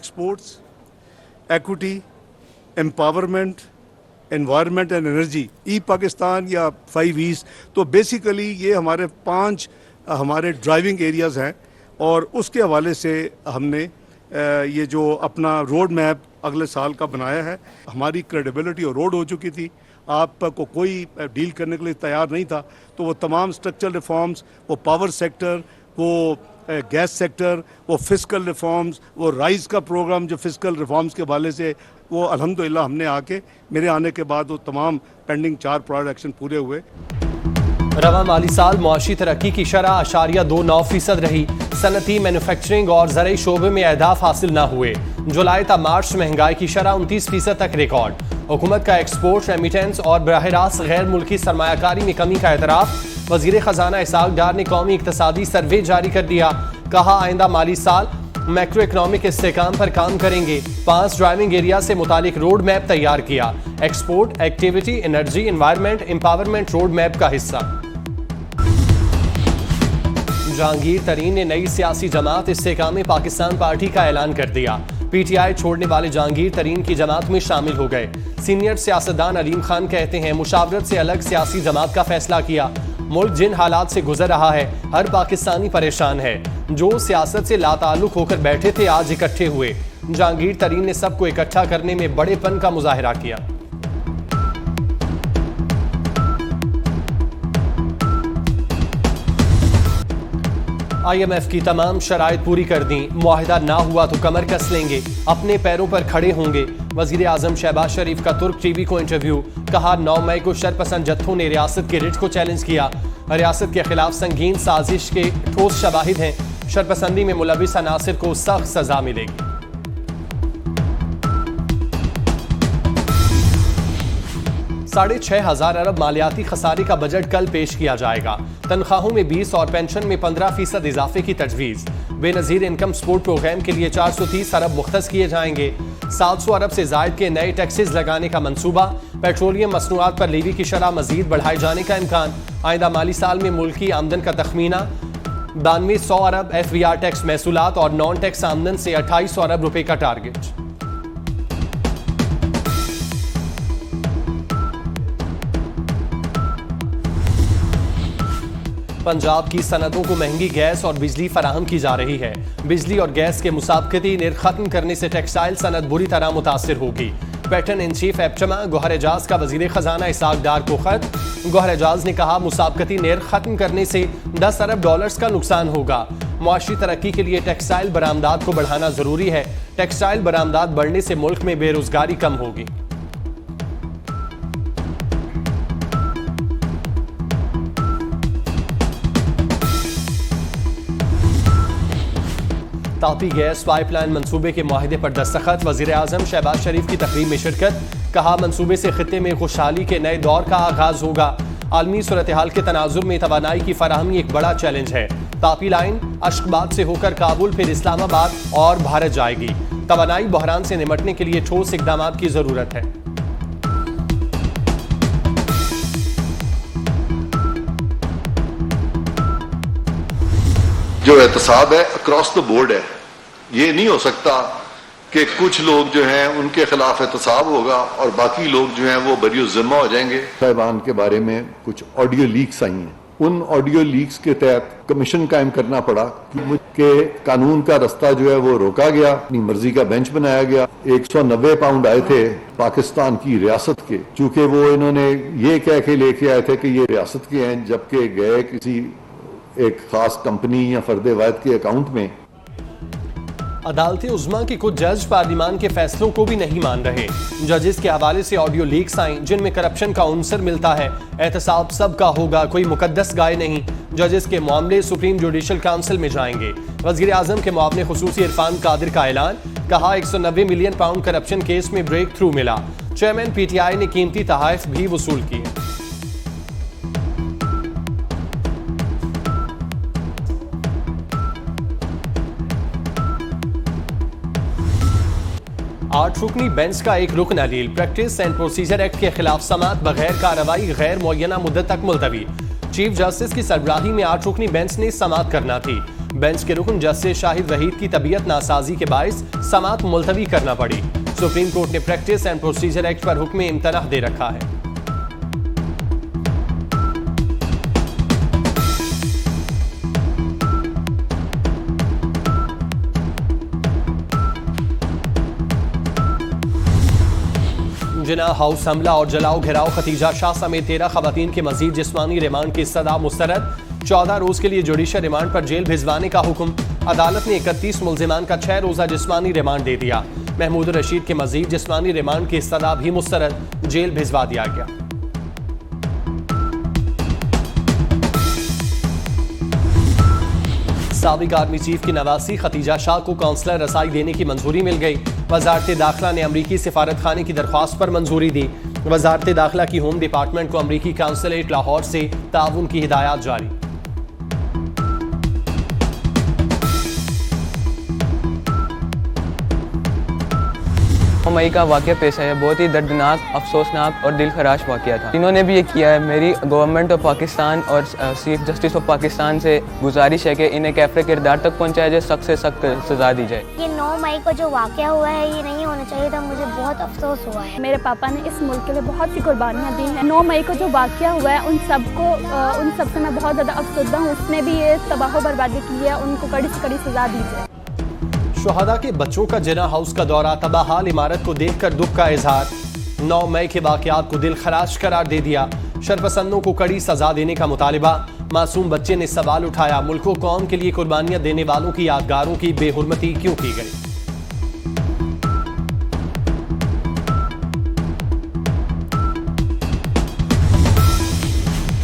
Exports, equity, empowerment, environment and energy, E Pakistan या 5 ease. तो basically ये हमारे 5 हमारे ड्राइविंग एरियाज़ हैं और उसके हवाले से हमने ये जो अपना रोड मैप अगले साल का बनाया है। हमारी क्रेडिबिलिटी और रोड हो चुकी थी, आपको कोई डील करने के लिए तैयार नहीं था, तो वो तमाम स्ट्रक्चरल रिफॉर्म्स, वो पावर सेक्टर, वो गैस सेक्टर, वो फिस्कल रिफॉर्म्स, वो राइज का प्रोग्राम जो फिस्कल रिफॉर्म्स के हवाले से, वो अल्हम्दुलिल्लाह हमने आके मेरे आने के बाद वो तमाम पेंडिंग 4 प्रोजेक्ट एक्शन पूरे हुए। रवा माली साल मुआशी तरक्की की शरह 0.29% रही। सनती, मैन्युफैक्चरिंग और ज़रई शोबे में अहदाफ हासिल न हुए। जुलाई ता मार्च महंगाई की शरह 29% तक रिकॉर्ड। हुकूमत का एक्सपोर्ट, रेमिटेंस और बराह रास्त गैर मुल्की सरमायाकारी में कमी का एतराफ़। वज़ीर ख़जाना इसहाक डार ने कौमी इक़्तिसादी सर्वे जारी कर दिया। कहा आइंदा माली साल मैक्रो इकनॉमिक इस्तेहकाम पर काम करेंगे। 5 ड्राइविंग एरिया से मुतालिक रोड मैप तैयार किया। Export, activity, energy, environment, empowerment road map का हिस्सा। जहांगीर तरीन ने नई सियासी जमात इस्तेहकाम पाकिस्तान पार्टी का ऐलान कर दिया। PTI छोड़ने वाले जहांगीर तरीन की जमात में शामिल हो गए। सीनियर सियासतदान अलीम खान कहते हैं मुशावरत से अलग सियासी जमात का फैसला किया। मुल्क जिन हालात से गुजर रहा है, हर पाकिस्तानी परेशान है। जो सियासत से लाताल्लुक होकर बैठे थे, आज इकट्ठे हुए। जहांगीर तरीन ने सबको इकट्ठा करने में बड़ेपन का मुजाहिरा किया। IMF की तमाम शराइत पूरी कर दी। मुआहिदा ना हुआ तो कमर कस लेंगे, अपने पैरों पर खड़े होंगे। वजीर आजम शहबाज शरीफ का तुर्क टीवी को इंटरव्यू। कहा 9 मई को शरपसंद जत्थों ने रियासत के रिट को चैलेंज किया। रियासत के खिलाफ संगीन साजिश के ठोस शवाहिद हैं। शरपसंदी में मुलविस अनासिर को सख्त सजा मिलेगी। 6,500 अरब मालियाती खसारे का बजट कल पेश किया जाएगा। तनख्वाहों में 20 और पेंशन में 15% इजाफे की तजवीज़। बेनज़ीर इनकम सपोर्ट प्रोग्राम के लिए 430 अरब मुख्तस किए जाएंगे। 700 अरब से जायद के नए टैक्सेस लगाने का मंसूबा। पेट्रोलियम मसनूआत पर लीवी की शरह मजीद बढ़ाए जाने का इम्कान। आइंदा माली साल में मुल्की आमदन का तखमीना 9200 अरब FVR टैक्स महसूलात और नॉन टैक्स आमदन से 2800 अरब रुपए का टारगेट। पंजाब की सनतों को महंगी गैस और बिजली फराहम की जा रही है। बिजली और गैस के मुसाबकती निर्ख खत्म करने से टेक्सटाइल सनत बुरी तरह मुतासिर होगी। पैटर्न इन चीफ एपचमा गौहर एजाज का वजीर खजाना इसहाक डार को खत। गौहर एजाज ने कहा मुसाबकती निर्ख खत्म करने से 10 अरब डॉलर्स का नुकसान होगा। मुआशी तरक्की के लिए टेक्सटाइल बरामदात को बढ़ाना जरूरी है। टेक्सटाइल बरामदात बढ़ने से मुल्क में बेरोजगारी कम होगी। तापी गैस पाइपलाइन मंसूबे के मुआहिदे पर दस्तखत। वजीर आजम शहबाज शरीफ की तकरीब में शिरकत। कहा मंसूबे से खित्ते में खुशहाली के नए दौर का आगाज होगा। आलमी सूरत हाल के तनाजुर में तवानाई की फराहमी एक बड़ा चैलेंज है। तापी लाइन अशकबाद से होकर काबुल फिर इस्लामाबाद और भारत जाएगी। तवानाई बहरान से निपटने के लिए ठोस इकदाम की जरूरत है। जो एहतसाब है अक्रॉस द बोर्ड है। ये नहीं हो सकता कि कुछ लोग जो हैं उनके खिलाफ एहतसाब होगा और बाकी लोग जो हैं वो बरी जिम्मा हो जाएंगे। साहिबान के बारे में कुछ ऑडियो लीक्स आई हैं। उन ऑडियो लीक्स के तहत कमीशन कायम करना पड़ा कि कानून का रास्ता जो है वो रोका गया, अपनी मर्जी का बेंच बनाया गया। 190 पाउंड आए थे पाकिस्तान की रियासत के, चूंकि वो इन्होंने ये कह के लेके आए थे कि ये रियासत के हैं, जबकि गए किसी एक खास कंपनी या फर्दे वायद के अकाउंट में। अदालत उज़्मा के कुछ जज पार्लिमान के फैसलों को भी नहीं मान रहे। जजेस के हवाले से ऑडियो लीक्स आई जिनमें करप्शन का उनसर मिलता है। एहतसाब सबका होगा, कोई मुकद्दस गाय नहीं। जजेस के मामले सुप्रीम जुडिशल काउंसिल में जाएंगे। वजीर आजम के मुआवने खुसूसी इरफान कादिर का ऐलान। कहा 190 मिलियन पाउंड करप्शन केस में ब्रेक थ्रू मिला। चेयरमैन PTI ने कीमती तहाइफ भी वसूल किए। आठ रुकनी बेंच का एक रुकन अलील प्रैक्टिस एंड प्रोसीजर एक्ट के खिलाफ समात बगैर कार्रवाई गैर मुअय्यना मुद्दत तक मुलतवी। चीफ जस्टिस की सरबराही में 8 रुकनी बेंच ने समात करना थी। बेंच के रुकन जस्टिस शाहिद वहीद की तबीयत नासाजी के बायस समाअत मुलतवी करना पड़ी। सुप्रीम कोर्ट ने प्रैक्टिस एंड प्रोसीजर एक्ट पर हुक्म इम्तनाह दे रखा है। जिना हाउस हमला और जलाओ घिराव खतीजा शाह समेत 13 खवातीन के मजीद जिस्मानी रिमांड की सदा मुस्तरद। 14 रोज के लिए जुडिशल रिमांड पर जेल भिजवाने का हुक्म। अदालत ने 31 मुल्जिमान का 6 रोजा जिस्मानी रिमांड दे दिया। महमूद रशीद के मजीद जिस्मानी रिमांड की सदा भी मुस्तरद, जेल भिजवा दिया गया। साबिक आर्मी चीफ की नवासी खतीजा शाह को काउंसलर रसाई देने की मंजूरी मिल गई। वजारत दाखिला ने अमरीकी सिफारत खाने की दरख्वास्त पर मंजूरी दी। वजारत दाखिला की होम डिपार्टमेंट को अमरीकी काउंसलेट लाहौर से ताउन की हिदायत जारी। मई का वाक़या पेश है, बहुत ही दर्दनाक, अफसोसनाक और दिल खराश वाक़या था। इन्होंने भी ये किया है। मेरी गवर्नमेंट ऑफ पाकिस्तान और चीफ जस्टिस ऑफ पाकिस्तान से गुजारिश है कि इन्हें कैफरे किरदार तक पहुंचाया जाए, सख्त से सख्त सज़ा दी जाए। ये 9 मई को जो वाक़या हुआ है ये नहीं होना चाहिए था, मुझे बहुत अफसोस हुआ है। मेरे पापा ने इस मुल्क के लिए बहुत सी कुर्बानियाँ दी हैं। 9 मई को जो वाक़या हुआ है उन सब से मैं बहुत ज़्यादा अफसोसदा हूँ। उसने भी ये तबाह बर्बादी की है, उनको कड़ी से कड़ी सज़ा दी जाए। शुहदा के बच्चों का जिना हाउस का दौरा, तबाहाल इमारत को देखकर दुख का इजहार। 9 मई के वाक़यात को दिल खराश करार दे दिया। शरपसंदों को कड़ी सजा देने का मुतालिबा। मासूम बच्चे ने सवाल उठाया, मुल्क कौम के लिए कुर्बानियां देने वालों की यादगारों की बेहुरमती क्यों की गई।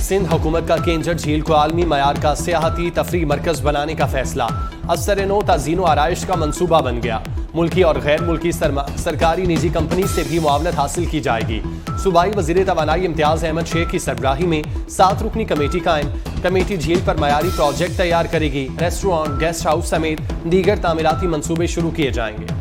सिंध हुकूमत का केंजर झील को आलमी मयार का सियाहती तफरी मरकज बनाने का फैसला। असर-ए-नौ ताज़ीन आराइश का मंसूबा बन गया। मुल्की और गैर मुल्की सरकारी निजी कंपनी से भी मुआवनत हासिल की जाएगी। सूबाई वज़ीर तवानाई इम्तियाज़ अहमद शेख की सरबराही में 7 रुकनी कमेटी कायम। कमेटी झील पर मयारी प्रोजेक्ट तैयार करेगी। रेस्टोरेंट, गेस्ट हाउस समेत दीगर तामीराती मंसूबे शुरू किए जाएंगे।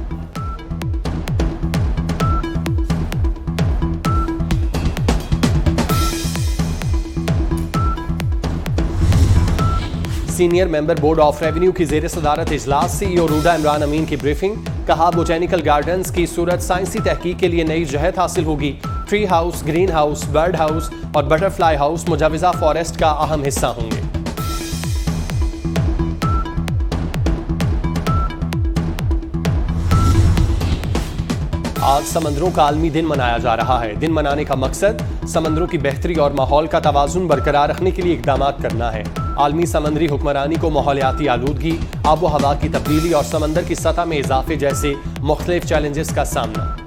Senior member board of revenue की जेर सदारत इजलास CEO रूडा इमरान अमीन की ब्रीफिंग। कहा, बोटेनिकल गार्डन्स की सूरत साइंसी तहकीक के लिए नई जहत हासिल होगी। Tree house, green house, bird house और बटरफ्लाई हाउस मुजवजा फॉरेस्ट का अहम हिस्सा होंगे। आज समंदरों का आलमी दिन मनाया जा रहा है। दिन मनाने का मकसद समंदरों की बेहतरी और माहौल का तवाजुन बरकरार रखने के लिए इकदाम करना है। आलमी समंदरी हुक्मरानी को माहौलियाती आलूदगी, आबो हवा की तब्दीली और समंदर की सतह में इजाफे जैसे मुख्तलिफ चैलेंजेस का सामना।